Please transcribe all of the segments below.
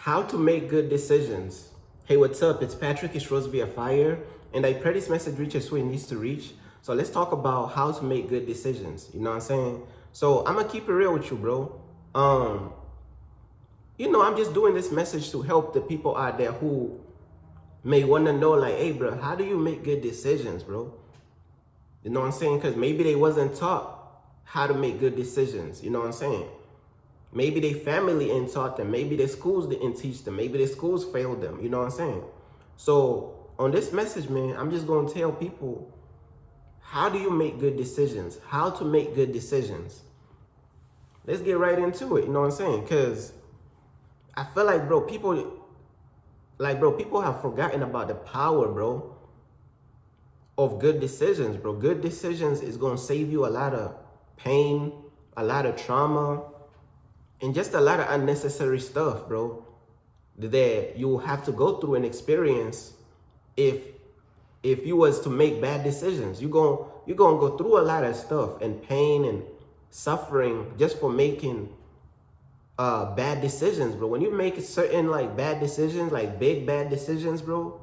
How to make good decisions. Hey, what's up? It's Patrick. It's Rose via Fire, and I pray this message reaches who it needs to reach. So let's talk about how to make good decisions. You know what I'm saying? So I'm gonna keep it real with you, bro. I'm just doing this message to help the people out there who may want to know, like, hey, bro, how do you make good decisions, bro? You know what I'm saying? Because maybe they wasn't taught how to make good decisions. You know what I'm saying? Maybe their family ain't taught them. Maybe their schools didn't teach them. Maybe their schools failed them. You know what I'm saying? So on this message, man, I'm just going to tell people, how do you make good decisions? How to make good decisions. Let's get right into it. You know what I'm saying? Because I feel like, people have forgotten about the power, bro, of good decisions, bro. Good decisions is going to save you a lot of pain, a lot of trauma, and just a lot of unnecessary stuff, bro, that you have to go through and experience if you was to make bad decisions. You're gonna go through a lot of stuff and pain and suffering just for making bad decisions, bro. When you make certain bad decisions, like big bad decisions, bro,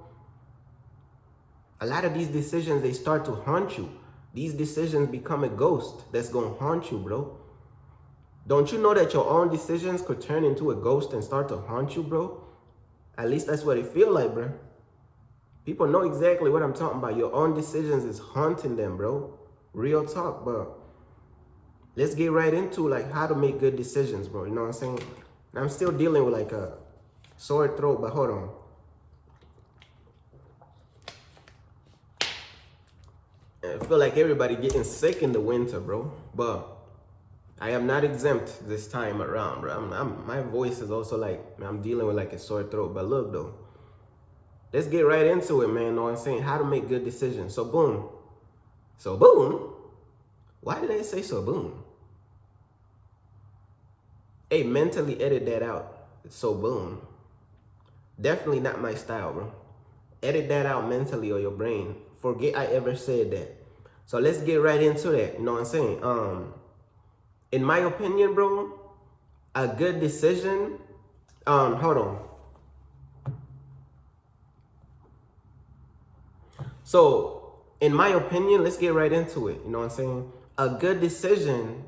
a lot of these decisions, they start to haunt you. These decisions become a ghost that's gonna haunt you, bro. Don't you know that your own decisions could turn into a ghost and start to haunt you, bro? At least that's what it feel like, bro. People know exactly what I'm talking about. Your own decisions is haunting them, bro. Real talk, bro. Let's get right into how to make good decisions, bro. You know what I'm saying? I'm still dealing with a sore throat, but hold on. I feel like everybody getting sick in the winter, bro. But I am not exempt this time around, bro. My voice is also I'm dealing with a sore throat. But look, though, let's get right into it, man. You know what I'm saying? How to make good decisions. So boom. Why did I say so boom? Hey, mentally edit that out. So boom. Definitely not my style, bro. Edit that out mentally or your brain. Forget I ever said that. So let's get right into that. You know what I'm saying? In my opinion, bro, a good decision, hold on. So, in my opinion, let's get right into it. You know what I'm saying? A good decision,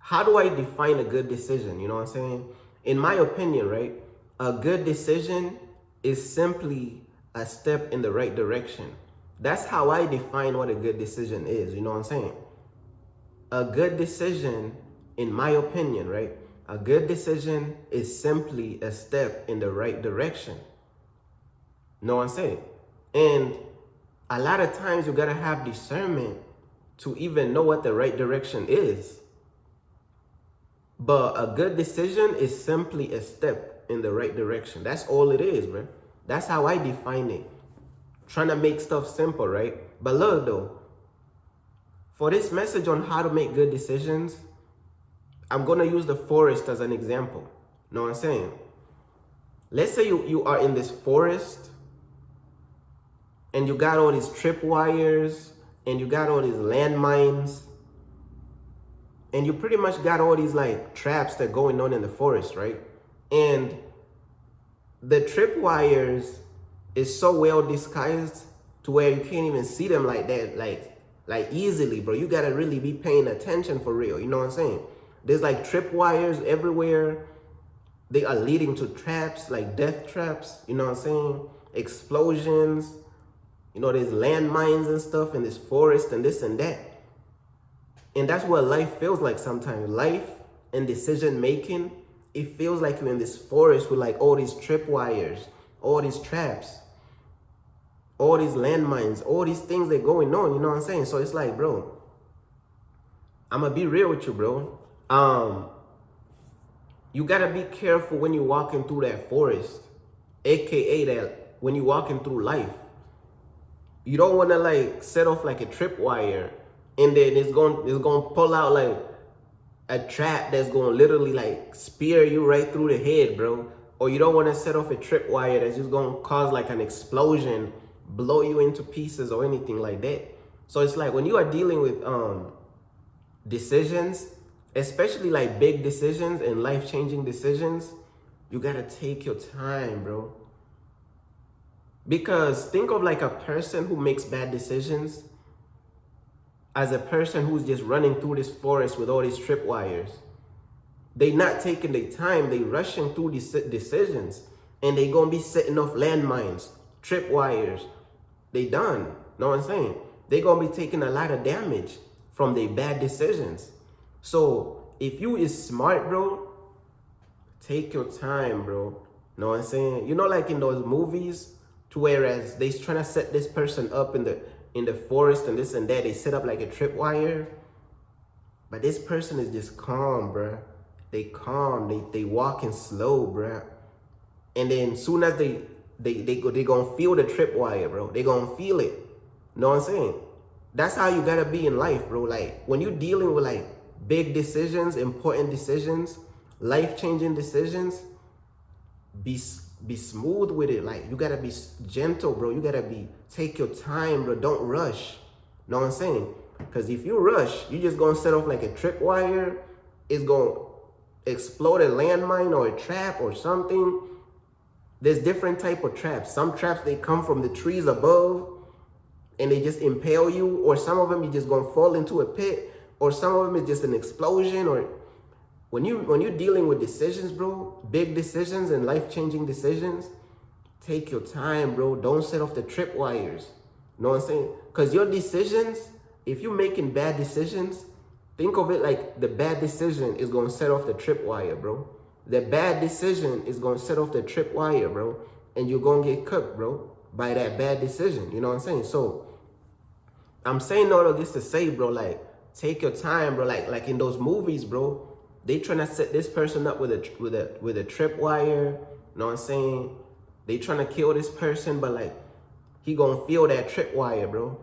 how do I define a good decision? You know what I'm saying? In my opinion, right? A good decision is simply a step in the right direction. That's how I define what a good decision is. You know what I'm saying? A good decision, in my opinion, right? A good decision is simply a step in the right direction. Know what I'm saying? And a lot of times you gotta have discernment to even know what the right direction is. But a good decision is simply a step in the right direction. That's all it is, bro. That's how I define it. Trying to make stuff simple, right? But look, though, for this message on how to make good decisions, I'm going to use the forest as an example. Know what I'm saying? Let's say you are in this forest and you got all these tripwires and you got all these landmines and you pretty much got all these traps that are going on in the forest, right? And the tripwires is so well disguised to where you can't even see them like that, like easily, bro. You gotta really be paying attention for real. You know what I'm saying? There's tripwires everywhere. They are leading to traps, like death traps. You know what I'm saying? Explosions. There's landmines and stuff in this forest and this and that. And that's what life feels like sometimes. Life and decision making, it feels like you're in this forest with all these tripwires, all these traps, all these landmines, all these things that are going on. You know what I'm saying? So it's bro, I'm gonna be real with you, bro. You gotta be careful when you're walking through that forest, aka that when you're walking through life. You don't want to set off a tripwire and then it's going to pull out a trap that's going to literally spear you right through the head, bro. Or you don't want to set off a tripwire that's just going to cause an explosion, blow you into pieces or anything like that. So it's when you are dealing with decisions, especially big decisions and life-changing decisions, You gotta take your time, bro. Because think of like a person who makes bad decisions as a person who's just running through this forest with all these tripwires. They not taking their time, they rushing through these decisions, and they gonna be setting off landmines, tripwires. They done, know what I'm saying? They gonna be taking a lot of damage from their bad decisions. So if you is smart, bro, take your time, bro. Know what I'm saying? You know, like in those movies, to whereas they trying to set this person up in the forest and this and that, they set up like a tripwire. But this person is just calm, bro. They calm, they walking slow, bro. And then soon as they gonna feel the tripwire, bro. They gonna feel it. Know what I'm saying? That's how you gotta be in life, bro. Like when you're dealing with like big decisions, important decisions, life-changing decisions, be smooth with it. Like you gotta be gentle, bro. You gotta take your time, bro. Don't rush. Know what I'm saying? Because if you rush, you just gonna set off like a tripwire. It's gonna explode a landmine or a trap or something. There's different type of traps. Some traps, they come from the trees above and they just impale you, or some of them you just gonna fall into a pit, or some of them is just an explosion. Or when you're dealing with decisions, bro, big decisions and life-changing decisions, take your time, bro. Don't set off the tripwires. Know what I'm saying? Because your decisions, if you're making bad decisions, think of it like the bad decision is gonna set off the tripwire, bro. The bad decision is gonna set off the tripwire, bro, and you're gonna get cooked, bro, by that bad decision. You know what I'm saying? So I'm saying all of this to say, bro, like take your time, bro. Like in those movies, bro, they trying to set this person up with a tripwire. You know what I'm saying? They trying to kill this person, but like he gonna feel that tripwire, bro.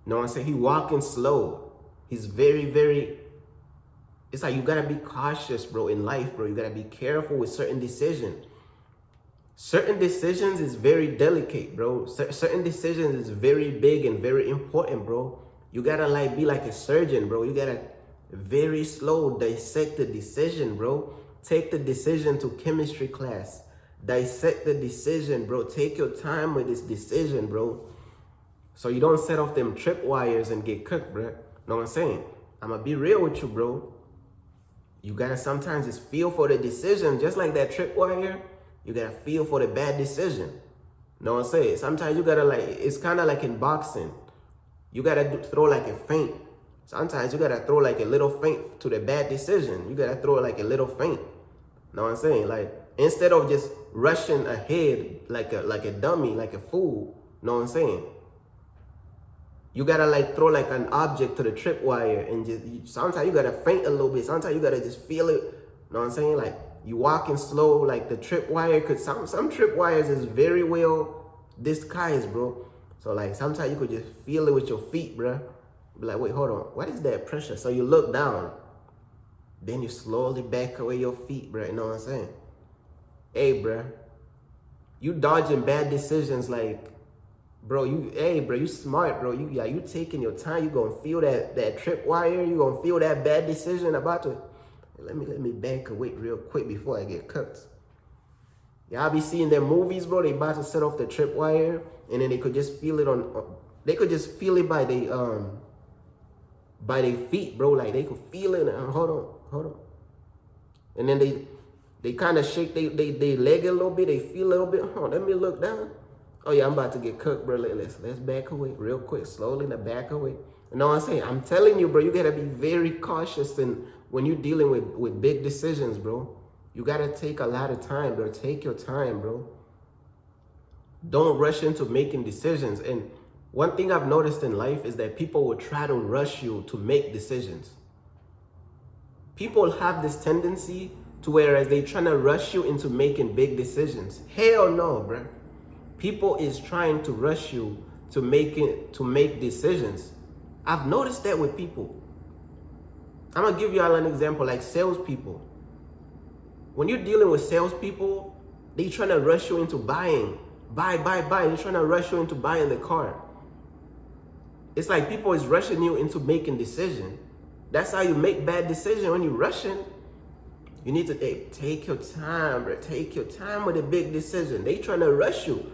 You know what I'm saying? He walking slow. He's very, very. It's like you gotta be cautious, bro, in life, bro. You gotta be careful with certain decisions. Certain decisions is very delicate, bro. Certain decisions is very big and very important, bro. You gotta like be like a surgeon, bro. You gotta very slow dissect the decision, bro. Take the decision to chemistry class. Dissect the decision, bro. Take your time with this decision, bro. So you don't set off them tripwires and get cooked, bro. Know what I'm saying? I'm gonna be real with you, bro. You gotta sometimes just feel for the decision, just like that tripwire. You gotta feel for the bad decision. Know what I'm saying? Sometimes you gotta like, it's kind of like in boxing. You gotta throw like a feint. Sometimes you gotta throw like a little feint to the bad decision. You gotta throw like a little feint. Know what I'm saying? Like instead of just rushing ahead like a dummy, like a fool. Know what I'm saying? You gotta like throw like an object to the tripwire and just, sometimes you gotta feint a little bit. Sometimes you gotta just feel it. Know what I'm saying? Like you walking slow, like the tripwire could, some tripwires is very well disguised, bro. So like sometimes you could just feel it with your feet, bro. Be like, wait, hold on. What is that pressure? So you look down. Then you slowly back away your feet, bro. You know what I'm saying? Hey, bro. You dodging bad decisions like, bro, you smart, bro. You taking your time. You gonna feel that tripwire. You gonna feel that bad decision about to. Let me back away real quick before I get cooked. Y'all be seeing their movies, bro. They about to set off the tripwire, and then they could just feel it they could just feel it by their feet, bro. Like they could feel it. Hold on. And then they kind of shake they leg a little bit. They feel a little bit. Let me look down. Oh yeah, I'm about to get cooked, bro. Let's back away real quick, slowly. Back away. You know what I'm saying? I'm telling you, bro. You gotta be very cautious when you're dealing with big decisions, bro. You gotta take a lot of time, bro. Take your time, bro. Don't rush into making decisions. And one thing I've noticed in life is that people will try to rush you to make decisions. People have this tendency to whereas they trying to rush you into making big decisions. Hell no, bro. People is trying to rush you to make decisions. I've noticed that with people. I'm gonna give you all an example, like salespeople. When you're dealing with salespeople, they trying to rush you into buying. Buy. They're trying to rush you into buying the car. It's like people is rushing you into making decision. That's how you make bad decision when you're rushing. You need to take your time, bro. Take your time with a big decision. They trying to rush you.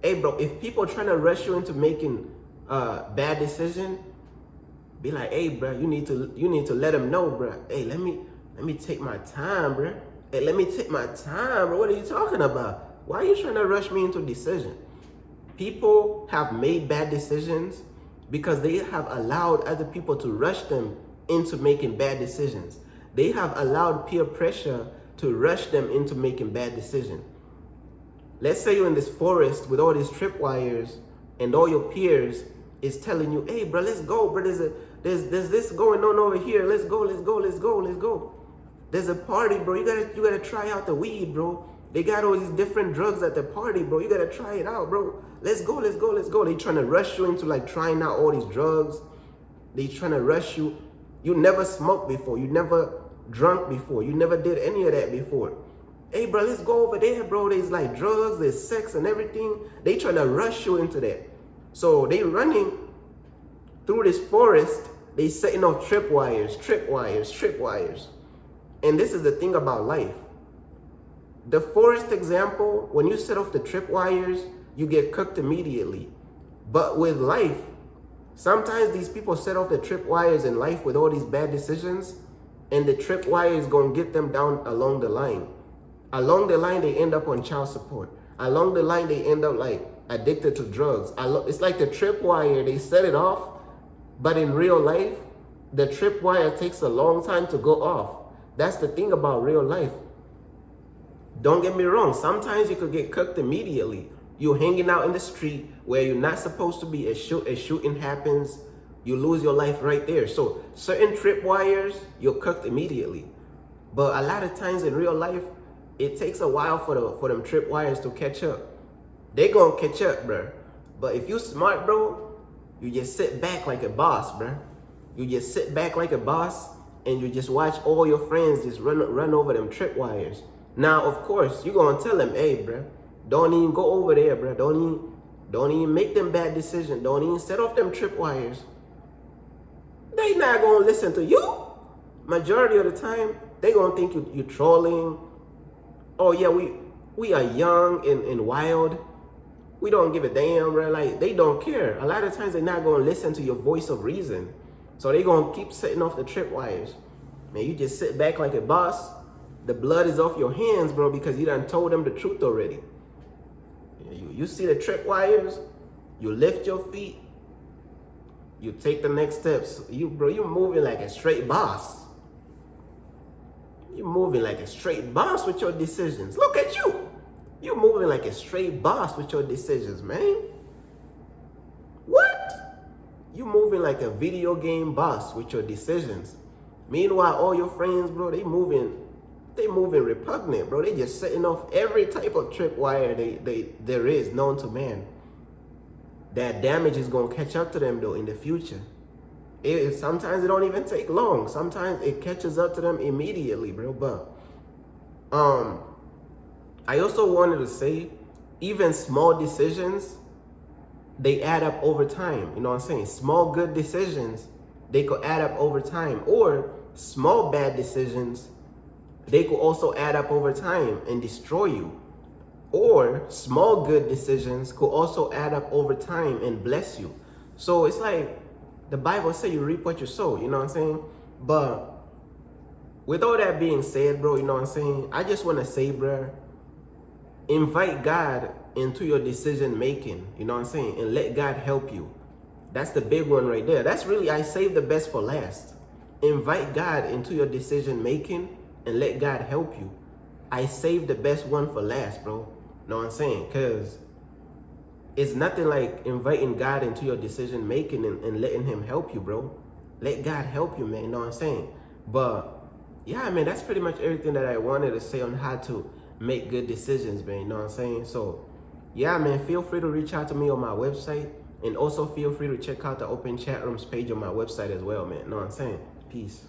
Hey, bro, if people trying to rush you into making bad decision, be like, hey, bro, you need to let them know, bro. Hey, let me take my time, bro. Hey, let me take my time, bro. What are you talking about? Why are you trying to rush me into a decision? People have made bad decisions because they have allowed other people to rush them into making bad decisions. They have allowed peer pressure to rush them into making bad decisions. Let's say you're in this forest with all these tripwires and all your peers is telling you, hey, bro, let's go, bro. There's this going on over here. Let's go, let's go, let's go, let's go. There's a party, bro. You gotta try out the weed, bro. They got all these different drugs at the party, bro. You gotta try it out, bro. Let's go, let's go, let's go. They trying to rush you into like trying out all these drugs. They trying to rush you. You never smoked before. You never drunk before. You never did any of that before. Hey, bro, let's go over there, bro. There's like drugs, there's sex and everything. They trying to rush you into that. So they running through this forest. They setting off tripwires. And this is the thing about life. The forest example, when you set off the tripwires, you get cooked immediately. But with life, sometimes these people set off the tripwires in life with all these bad decisions, and the tripwire is going to get them down along the line. Along the line, they end up on child support. Along the line, they end up like addicted to drugs. It's like the tripwire, they set it off, but in real life, the tripwire takes a long time to go off. That's the thing about real life. Don't get me wrong. Sometimes you could get cooked immediately. You're hanging out in the street where you're not supposed to be. A shooting happens. You lose your life right there. So certain tripwires, you're cooked immediately. But a lot of times in real life, it takes a while for them tripwires to catch up. They gonna catch up, bro. But if you smart, bro, you just sit back like a boss, bro. You just sit back like a boss and you just watch all your friends just run over them tripwires. Now, of course, you're going to tell them, hey, bro, don't even go over there, bro. Don't even make them bad decisions. Don't even set off them tripwires. They not going to listen to you. Majority of the time, they going to think you're trolling. Oh, yeah, we are young and wild. We don't give a damn, bro. Like, they don't care. A lot of times, they're not going to listen to your voice of reason. So they're going to keep setting off the tripwires. Man, you just sit back like a boss. The blood is off your hands, bro, because you done told them the truth already. You see the tripwires, you lift your feet, you take the next steps. You're moving like a straight boss. You're moving like a straight boss with your decisions. Look at you. You're moving like a straight boss with your decisions, man. What? You're moving like a video game boss with your decisions. Meanwhile, all your friends, bro, they moving repugnant, bro. They just setting off every type of tripwire there is known to man. That damage is gonna catch up to them though in the future. Sometimes it don't even take long. Sometimes it catches up to them immediately, bro. But I also wanted to say, even small decisions, they add up over time. You know what I'm saying? Small good decisions, they could add up over time. Or small bad decisions, they could also add up over time and destroy you. Or small good decisions could also add up over time and bless you. So it's like the Bible says you reap what you sow, you know what I'm saying? But with all that being said, bro, you know what I'm saying? I just want to say, bro, invite God into your decision making, you know what I'm saying? And let God help you. That's the big one right there. That's really, I saved the best for last. Invite God into your decision making and let God help you. I saved the best one for last, bro. Know what I'm saying? Because it's nothing like inviting God into your decision making and letting him help you, bro. Let God help you, man. Know what I'm saying? But yeah, man, that's pretty much everything that I wanted to say on how to make good decisions, man. You know what I'm saying? So yeah, man, feel free to reach out to me on my website. And also feel free to check out the open chat rooms page on my website as well, man. Know what I'm saying? Peace.